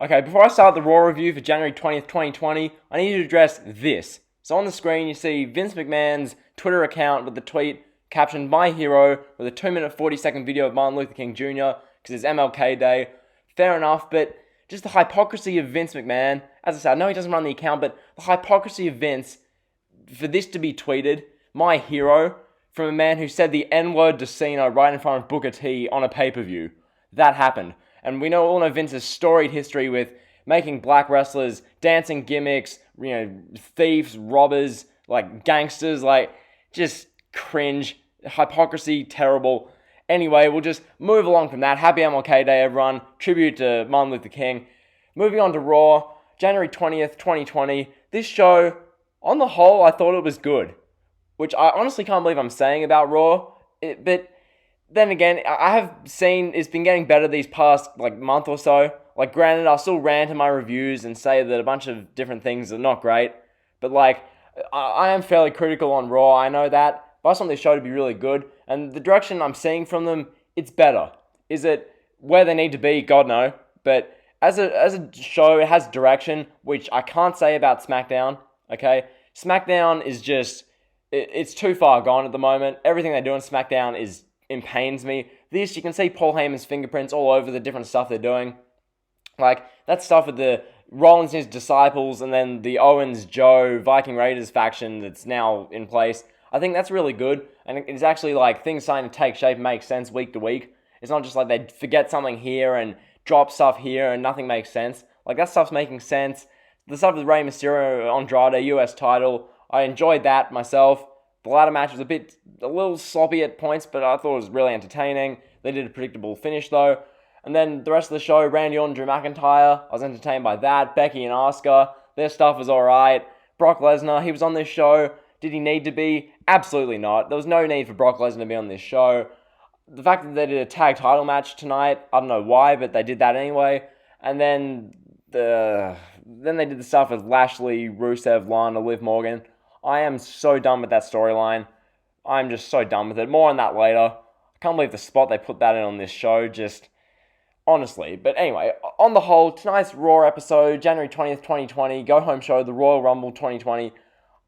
Okay, before I start the Raw review for January 20th, 2020, I need to address this. So on the screen you see Vince McMahon's Twitter account with the tweet captioned "My Hero" with a 2-minute 40-second video of Martin Luther King Jr. because it's MLK Day. Fair enough, but just the hypocrisy of Vince McMahon. As I said, I know he doesn't run the account, but the hypocrisy of Vince for this to be tweeted, "My Hero," from a man who said the N-word to Cena right in front of Booker T on a pay-per-view. That happened. And we all know Vince's storied history with making black wrestlers, dancing gimmicks, thieves, robbers, gangsters, just cringe, hypocrisy, terrible. Anyway, we'll just move along from that. Happy MLK Day, everyone. Tribute to Martin Luther King. Moving on to Raw, January 20th, 2020. This show, on the whole, I thought it was good. Which I honestly can't believe I'm saying about Raw. But then again, I have seen it's been getting better these past month or so. Granted, I'll still rant in my reviews and say that a bunch of different things are not great. But I am fairly critical on Raw, I know that. But I just want this show to be really good. And the direction I'm seeing from them, it's better. Is it where they need to be? God no. But as a show, it has direction, which I can't say about SmackDown. Okay? SmackDown is just, it's too far gone at the moment. Everything they do on SmackDown pains me. This, you can see Paul Heyman's fingerprints all over the different stuff they're doing. That stuff with the Rollins and his disciples, and then the Owens-Joe Viking Raiders faction that's now in place. I think that's really good, and it's actually things starting to take shape and make sense week to week. It's not just they forget something here and drop stuff here and nothing makes sense. That stuff's making sense. The stuff with Rey Mysterio Andrade, US title, I enjoyed that myself. The ladder match was a little sloppy at points, but I thought it was really entertaining. They did a predictable finish though. And then the rest of the show, Randy Orton, Drew McIntyre, I was entertained by that. Becky and Asuka, their stuff was alright. Brock Lesnar, he was on this show. Did he need to be? Absolutely not. There was no need for Brock Lesnar to be on this show. The fact that they did a tag title match tonight, I don't know why, but they did that anyway. And then they did the stuff with Lashley, Rusev, Lana, Liv Morgan. I am so done with that storyline. I'm just so done with it. More on that later. I can't believe the spot they put that in on this show. Just, honestly. But anyway, on the whole, tonight's Raw episode, January 20th, 2020, go-home show, the Royal Rumble 2020.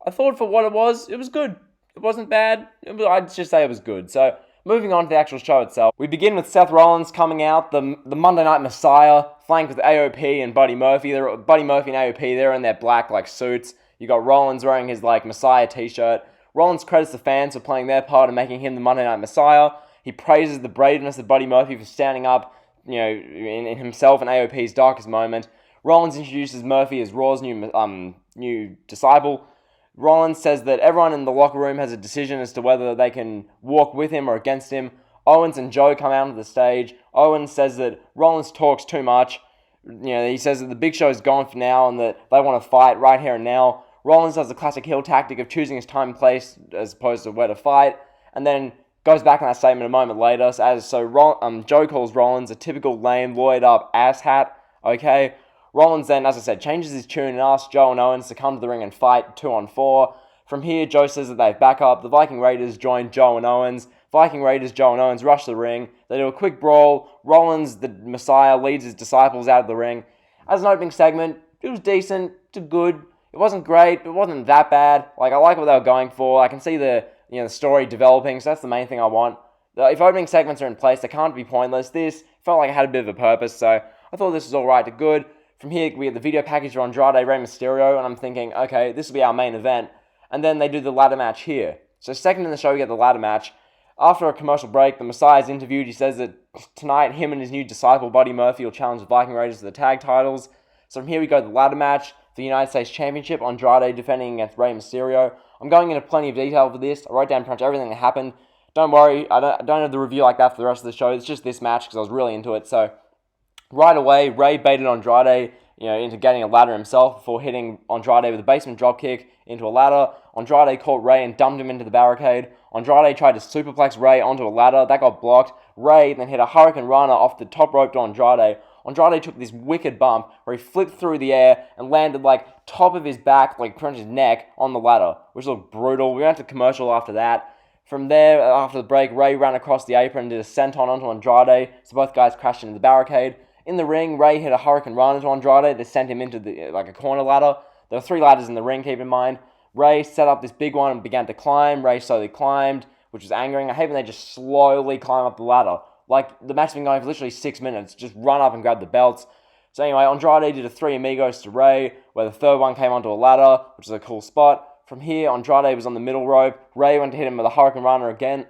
I thought for what it was good. It wasn't bad. I'd just say it was good. So, moving on to the actual show itself. We begin with Seth Rollins coming out, the Monday Night Messiah, flanked with AOP and Buddy Murphy. Buddy Murphy and AOP, they're in their black suits. You got Rollins wearing his Messiah t-shirt. Rollins credits the fans for playing their part in making him the Monday Night Messiah. He praises the braveness of Buddy Murphy for standing up, in himself and AOP's darkest moment. Rollins introduces Murphy as Raw's new disciple. Rollins says that everyone in the locker room has a decision as to whether they can walk with him or against him. Owens and Joe come out onto the stage. Owens says that Rollins talks too much. He says that the Big Show's gone for now and that they want to fight right here and now. Rollins does the classic heel tactic of choosing his time and place as opposed to where to fight, and then goes back on that statement a moment later. Joe calls Rollins a typical lame, lawyered-up asshat. Okay, Rollins then, as I said, changes his tune and asks Joe and Owens to come to the ring and fight 2-on-4. From here, Joe says that they have backup. The Viking Raiders join Joe and Owens. Viking Raiders, Joe and Owens rush the ring. They do a quick brawl. Rollins, the Messiah, leads his disciples out of the ring. As an opening segment, it was decent to good. It wasn't great, but it wasn't that bad. I like what they were going for. I can see the story developing, so that's the main thing I want. If opening segments are in place, they can't be pointless. This felt like it had a bit of a purpose, so I thought this was alright to good. From here, we get the video package for Andrade, Rey Mysterio, and I'm thinking, okay, this will be our main event. And then they do the ladder match here. So second in the show, we get the ladder match. After a commercial break, the Messiah is interviewed. He says that tonight, him and his new disciple, Buddy Murphy, will challenge the Viking Raiders to the tag titles. So from here, we go to the ladder match. The United States Championship, Andrade defending against Rey Mysterio. I'm going into plenty of detail for this. I wrote down pretty much everything that happened. Don't worry, I don't have the review like that for the rest of the show. It's just this match because I was really into it. So right away, Rey baited Andrade into getting a ladder himself before hitting Andrade with a basement dropkick into a ladder. Andrade caught Rey and dumped him into the barricade. Andrade tried to superplex Rey onto a ladder. That got blocked. Rey then hit a Hurricane Rana off the top rope to Andrade. Andrade took this wicked bump where he flipped through the air and landed top of his back, pretty much his neck, on the ladder, which looked brutal. We went to commercial after that. From there, after the break, Rey ran across the apron and did a senton onto Andrade, so both guys crashed into the barricade. In the ring, Rey hit a Hurricane Rana to Andrade that sent him into a corner ladder. There were 3 ladders in the ring, keep in mind. Rey set up this big one and began to climb. Rey slowly climbed, which was angering. I hate when they just slowly climb up the ladder. Like, the match's been going for literally 6 minutes. Just run up and grab the belts. So anyway, Andrade did a 3 amigos to Rey, where the third one came onto a ladder, which is a cool spot. From here, Andrade was on the middle rope. Rey went to hit him with a Hurricane Rana again.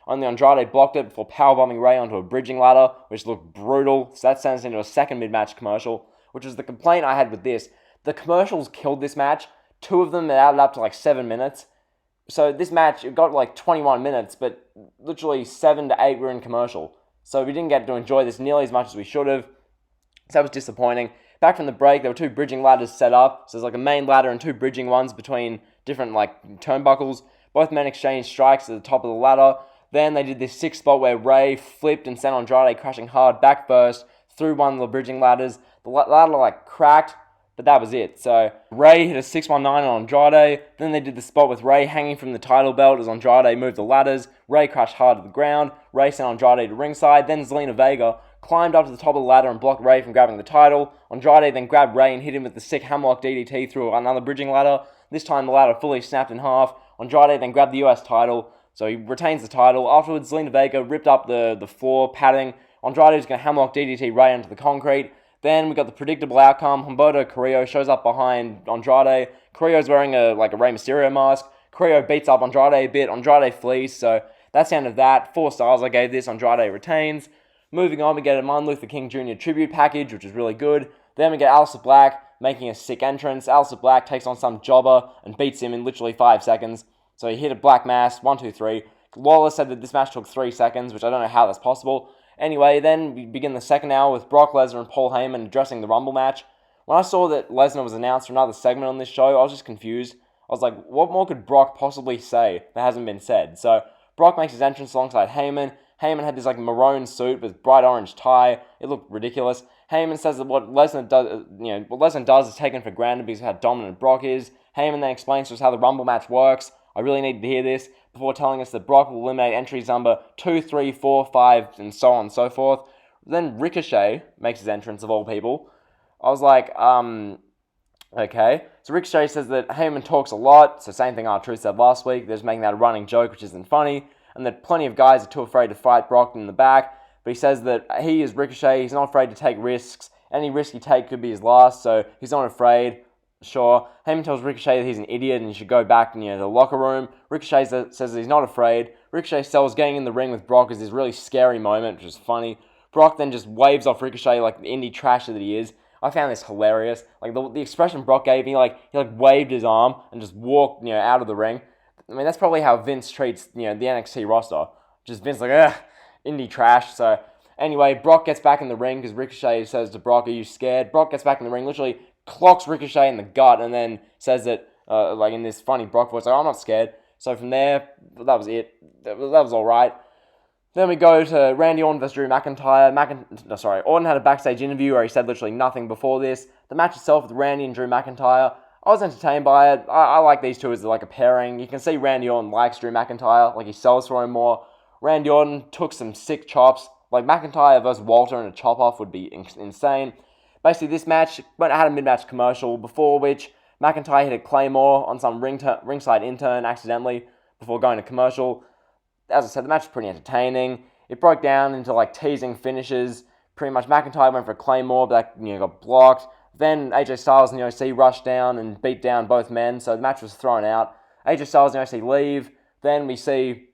Only Andrade blocked it before powerbombing Rey onto a bridging ladder, which looked brutal. So that sends us into a second mid-match commercial, which is the complaint I had with this. The commercials killed this match. 2 of them added up to like 7 minutes. So this match, it got like 21 minutes, but literally 7 to 8 were in commercial. So we didn't get to enjoy this nearly as much as we should have. So that was disappointing. Back from the break, there were 2 bridging ladders set up. So there's like a main ladder and 2 bridging ones between different like turnbuckles. Both men exchanged strikes at the top of the ladder. Then they did this sick spot where Rey flipped and sent Andrade crashing hard back first through one of the bridging ladders. The ladder like cracked, but that was it. So Rey hit a 619 on Andrade. Then they did the spot with Rey hanging from the title belt as Andrade moved the ladders. Rey crashed hard to the ground. Rey sent Andrade to ringside. Then Zelina Vega climbed up to the top of the ladder and blocked Rey from grabbing the title. Andrade then grabbed Rey and hit him with the sick hammerlock DDT through another bridging ladder. This time the ladder fully snapped in half. Andrade then grabbed the US title, so he retains the title. Afterwards, Zelina Vega ripped up the floor padding. Andrade was going to hammerlock DDT Rey into the concrete. Then we got the predictable outcome. Humberto Carrillo shows up behind Andrade. Carrillo's wearing a Rey Mysterio mask. Carrillo beats up Andrade a bit. Andrade flees, so that's the end of that. 4 stars I gave this. Andrade retains. Moving on, we get a Martin Luther King Jr. tribute package, which is really good. Then we get Aleister Black making a sick entrance. Aleister Black takes on some jobber and beats him in literally 5 seconds. So he hit a Black Mass, 1, 2, 3. Lawler said that this match took 3 seconds, which I don't know how that's possible. Anyway, then we begin the second hour with Brock Lesnar and Paul Heyman addressing the Rumble match. When I saw that Lesnar was announced for another segment on this show, I was just confused. I was like, what more could Brock possibly say that hasn't been said? So Brock makes his entrance alongside Heyman. Heyman had this maroon suit with bright orange tie. It looked ridiculous. Heyman says that what Lesnar does is taken for granted because of how dominant Brock is. Heyman then explains to us how the Rumble match works. I really needed to hear this before telling us that Brock will eliminate entries number 2, 3, 4, 5, and so on and so forth. Then Ricochet makes his entrance, of all people. I was like, okay. So Ricochet says that Heyman talks a lot. So same thing R-Truth said last week. They're just making that a running joke, which isn't funny. And that plenty of guys are too afraid to fight Brock in the back. But he says that he is Ricochet. He's not afraid to take risks. Any risk he takes could be his last, so he's not afraid. Sure. Heyman tells Ricochet that he's an idiot and he should go back to the locker room. Ricochet says that he's not afraid. Ricochet sells getting in the ring with Brock as this really scary moment, which is funny. Brock then just waves off Ricochet like the indie trash that he is. I found this hilarious. Like the expression Brock gave me, he waved his arm and just walked out of the ring. I mean, that's probably how Vince treats the NXT roster. Just Vince indie trash. So anyway, Brock gets back in the ring because Ricochet says to Brock, "Are you scared?" Brock gets back in the ring, literally clocks Ricochet in the gut, and then says that, in this funny Brock voice, "I'm not scared." So from there, that was it. That was all right. Then we go to Randy Orton vs. Drew McIntyre. Orton had a backstage interview where he said literally nothing before this. The match itself with Randy and Drew McIntyre, I was entertained by it. I like these two as a pairing. You can see Randy Orton likes Drew McIntyre, he sells for him more. Randy Orton took some sick chops. McIntyre versus Walter in a chop-off would be insane. Basically, this match had a mid-match commercial, before which McIntyre hit a Claymore on some ringside intern accidentally before going to commercial. As I said, the match was pretty entertaining. It broke down into teasing finishes. Pretty much McIntyre went for a Claymore, but that got blocked. Then AJ Styles and the OC rushed down and beat down both men, so the match was thrown out. AJ Styles and the OC leave. Then we see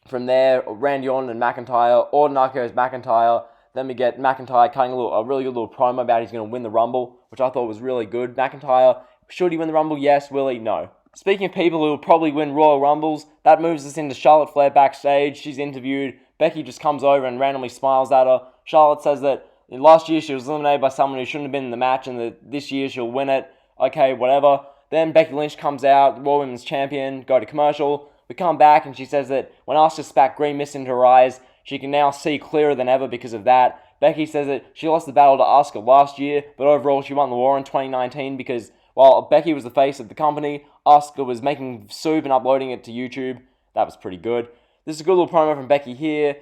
from there Randy Orton and McIntyre. Orton RKO's McIntyre. Then we get McIntyre cutting a really good little promo about he's going to win the Rumble, which I thought was really good. McIntyre, should he win the Rumble? Yes. Will he? No. Speaking of people who will probably win Royal Rumbles, that moves us into Charlotte Flair backstage. She's interviewed. Becky just comes over and randomly smiles at her. Charlotte says that last year she was eliminated by someone who shouldn't have been in the match, and that this year she'll win it. Okay, whatever. Then Becky Lynch comes out, Raw Women's Champion, go to commercial. We come back and she says that when asked to spat green mist into her eyes, she can now see clearer than ever because of that. Becky says that she lost the battle to Asuka last year, but overall she won the war in 2019 because while Becky was the face of the company, Asuka was making soup and uploading it to YouTube. That was pretty good. This is a good little promo from Becky here.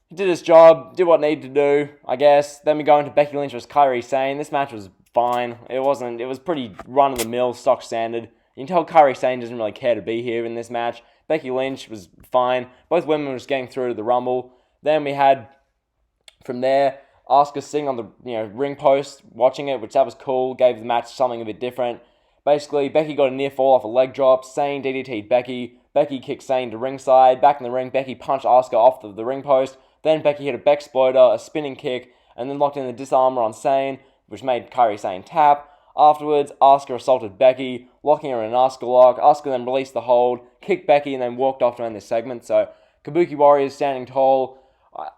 He did his job, did what needed to do, I guess. Then we go into Becky Lynch vs Kairi Sane. This match was fine. It was pretty run-of-the-mill, stock standard. You can tell Kairi Sane doesn't really care to be here in this match. Becky Lynch was fine. Both women were just getting through to the Rumble. Then we had, from there, Asuka sitting on the ring post, watching it, which that was cool. Gave the match something a bit different. Basically, Becky got a near fall off a leg drop. Sane DDT'd Becky. Becky kicked Sane to ringside. Back in the ring, Becky punched Asuka off the ring post. Then Becky hit a Bexploder, a spinning kick, and then locked in the disarmer on Sane, which made Kairi Sane tap. Afterwards, Asuka assaulted Becky, locking her in an Asuka lock. Asuka then released the hold, kicked Becky, and then walked off to end this segment. So, Kabuki Warriors standing tall.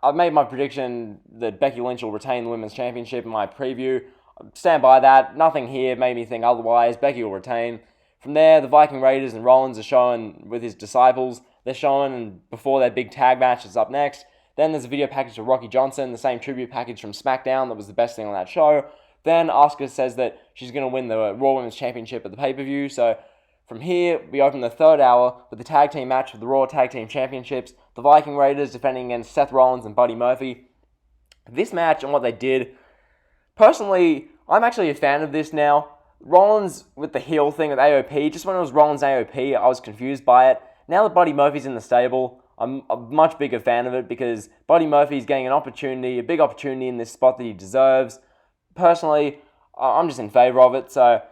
I've made my prediction that Becky Lynch will retain the Women's Championship in my preview. Stand by that. Nothing here made me think otherwise. Becky will retain. From there, the Viking Raiders and Rollins are showing with his disciples. They're showing, and before their big tag match is up next. Then there's a video package of Rocky Johnson, the same tribute package from SmackDown that was the best thing on that show. Then Asuka says that she's going to win the Raw Women's Championship at the pay-per-view. So from here, we open the third hour with the tag team match for the Raw Tag Team Championships. The Viking Raiders defending against Seth Rollins and Buddy Murphy. This match and what they did, personally, I'm actually a fan of this now. Rollins with the heel thing with AOP, just when it was Rollins AOP, I was confused by it. Now that Buddy Murphy's in the stable, I'm a much bigger fan of it because Buddy Murphy's getting an opportunity, a big opportunity in this spot that he deserves. Personally, I'm just in favour of it. So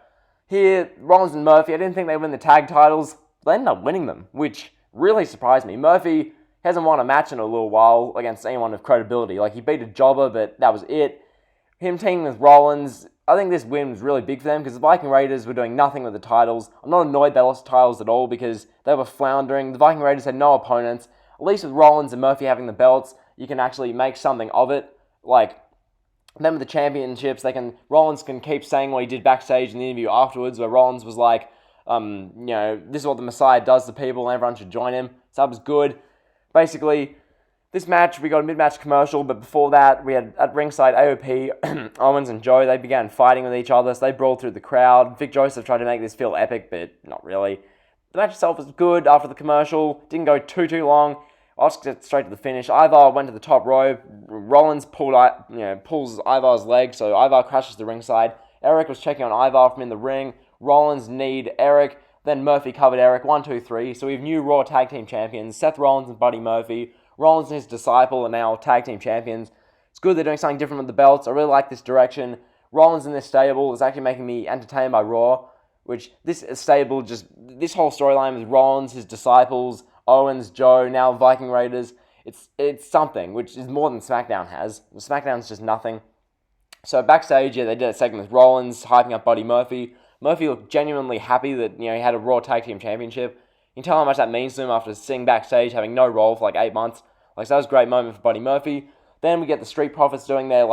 here, Rollins and Murphy, I didn't think they'd win the tag titles. They ended up winning them, which really surprised me. Murphy hasn't won a match in a little while against anyone of credibility. Like, he beat a jobber, but that was it. Him teaming with Rollins, I think this win was really big for them because the Viking Raiders were doing nothing with the titles. I'm not annoyed they lost the titles at all because they were floundering. The Viking Raiders had no opponents. At least with Rollins and Murphy having the belts, you can actually make something of it. Like, them with the championships, Rollins can keep saying what he did backstage in the interview afterwards, where Rollins was like, this is what the Messiah does to people and everyone should join him. So that was good. Basically, this match, we got a mid-match commercial, but before that, we had at ringside AOP, Owens and Joe, they began fighting with each other, so they brawled through the crowd. Vic Joseph tried to make this feel epic, but not really. The match itself was good after the commercial, didn't go too long. I'll just get straight to the finish. Ivar went to the top rope. Rollins pulls Ivar's leg, so Ivar crashes to ringside. Eric was checking on Ivar from in the ring. Rollins kneed Eric. Then Murphy covered Eric. 1, 2, 3. So we have new Raw Tag Team Champions, Seth Rollins and Buddy Murphy. Rollins and his disciple are now Tag Team Champions. It's good they're doing something different with the belts. I really like this direction. Rollins in this stable is actually making me entertained by Raw, which this stable, this whole storyline with Rollins, his disciples, Owens, Joe, now Viking Raiders, it's something, which is more than SmackDown has. SmackDown's just nothing. So backstage, they did a segment with Rollins, hyping up Buddy Murphy. Murphy looked genuinely happy that he had a Raw Tag Team Championship. You can tell how much that means to him after sitting backstage, having no role for 8 months. So that was a great moment for Buddy Murphy. Then we get the Street Profits doing their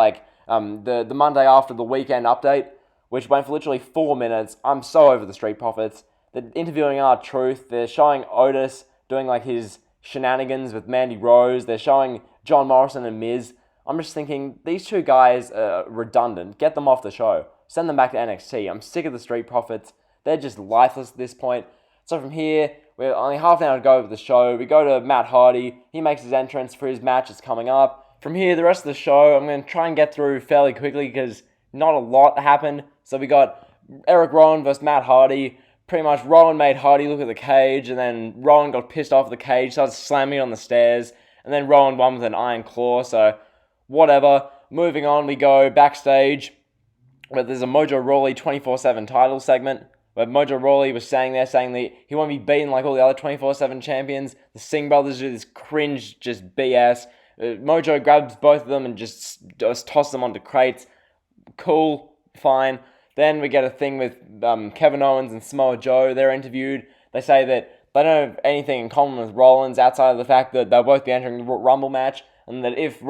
the Monday after the weekend update, which went for literally 4 minutes. I'm so over the Street Profits. They're interviewing R-Truth. They're showing Otis doing his shenanigans with Mandy Rose. They're showing John Morrison and Miz. I'm just thinking, these two guys are redundant. Get them off the show. Send them back to NXT. I'm sick of the Street Profits. They're just lifeless at this point. So from here, we're only half an hour to go over the show. We go to Matt Hardy. He makes his entrance for his match that's coming up. From here, the rest of the show, I'm going to try and get through fairly quickly because not a lot happened. So we got Eric Rowan versus Matt Hardy. Pretty much Rowan made Hardy look at the cage, and then Rowan got pissed off at the cage, started slamming it on the stairs, and then Rowan won with an iron claw, so whatever. Moving on, we go backstage, where there's a Mojo Rawley 24/7 title segment, where Mojo Rawley was saying that he won't be beaten like all the other 24/7 champions. The Singh brothers do this cringe, just BS. Mojo grabs both of them and just tosses them onto crates. Cool, fine. Then we get a thing with Kevin Owens and Samoa Joe. They're interviewed. They say that they don't have anything in common with Rollins outside of the fact that they'll both be entering the Rumble match, and that if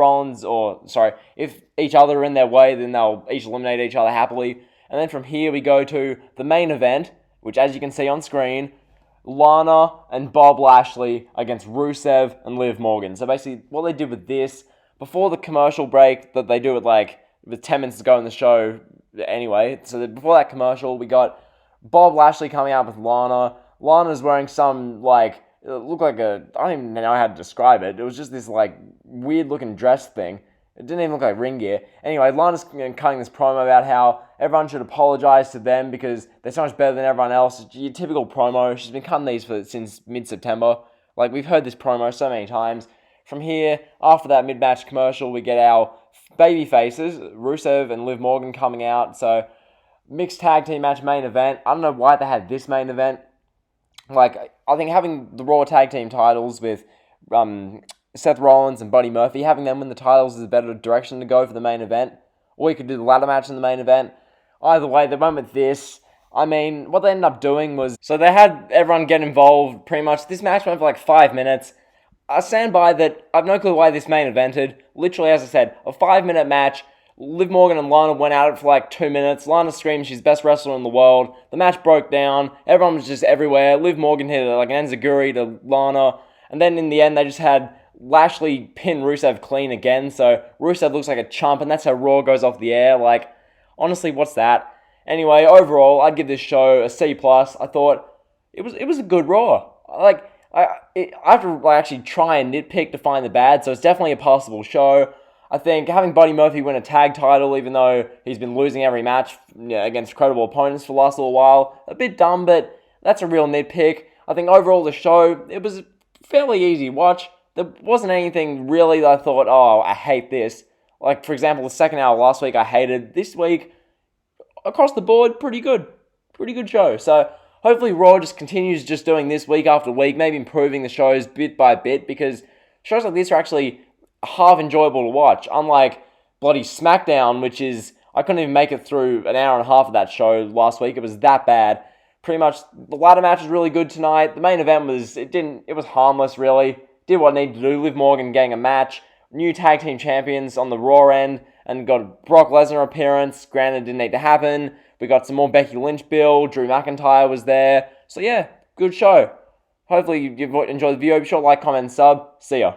each other are in their way, then they'll each eliminate each other happily. And then from here we go to the main event, which, as you can see on screen, Lana and Bob Lashley against Rusev and Liv Morgan. So basically, what they did with this, before the commercial break that they do with 10 minutes to go in the show anyway, so before that commercial, we got Bob Lashley coming out with Lana. Lana's wearing some, it looked like I don't even know how to describe it. It was just this, weird looking dress thing. It didn't even look like ring gear. Anyway, Lana's cutting this promo about how everyone should apologize to them because they're so much better than everyone else. It's your typical promo. She's been cutting these since mid-September. Like, we've heard this promo so many times. From here, after that mid-match commercial, we get our baby faces, Rusev and Liv Morgan, coming out. So, mixed tag team match main event. I don't know why they had this main event. Like, I think having the Raw tag team titles with Seth Rollins and Buddy Murphy, having them win the titles is a better direction to go for the main event. Or you could do the ladder match in the main event. Either way, they went with this. I mean, what they ended up doing was, so they had everyone get involved pretty much. This match went for like 5 minutes. I stand by that. I have no clue why this main evented. Literally, as I said, a 5-minute match. Liv Morgan and Lana went at it for like 2 minutes. Lana screamed she's the best wrestler in the world. The match broke down. Everyone was just everywhere. Liv Morgan hit like an enziguri to Lana. And then in the end, they just had Lashley pin Rusev clean again. So Rusev looks like a chump, and that's how Raw goes off the air. Like, honestly, what's that? Anyway, overall, I'd give this show a C+. I thought it was a good Raw. Like, I have to actually try and nitpick to find the bad, so it's definitely a passable show. I think having Buddy Murphy win a tag title, even though he's been losing every match against credible opponents for the last little while, a bit dumb, but that's a real nitpick. I think overall the show, it was a fairly easy watch. There wasn't anything really that I thought, oh, I hate this. Like, for example, the second hour last week I hated. This week, across the board, pretty good. Pretty good show. So, hopefully Raw just continues just doing this week after week, maybe improving the shows bit by bit, because shows like this are actually half enjoyable to watch. Unlike bloody SmackDown, which is, I couldn't even make it through an hour and a half of that show last week. It was that bad. Pretty much, the ladder match was really good tonight. The main event was, it was harmless, really. Did what it needed to do. Liv Morgan getting a match. New tag team champions on the Raw end. And got a Brock Lesnar appearance. Granted, it didn't need to happen. We got some more Becky Lynch build. Drew McIntyre was there. So yeah, good show. Hopefully you enjoyed the video. Be sure to like, comment, and sub. See ya.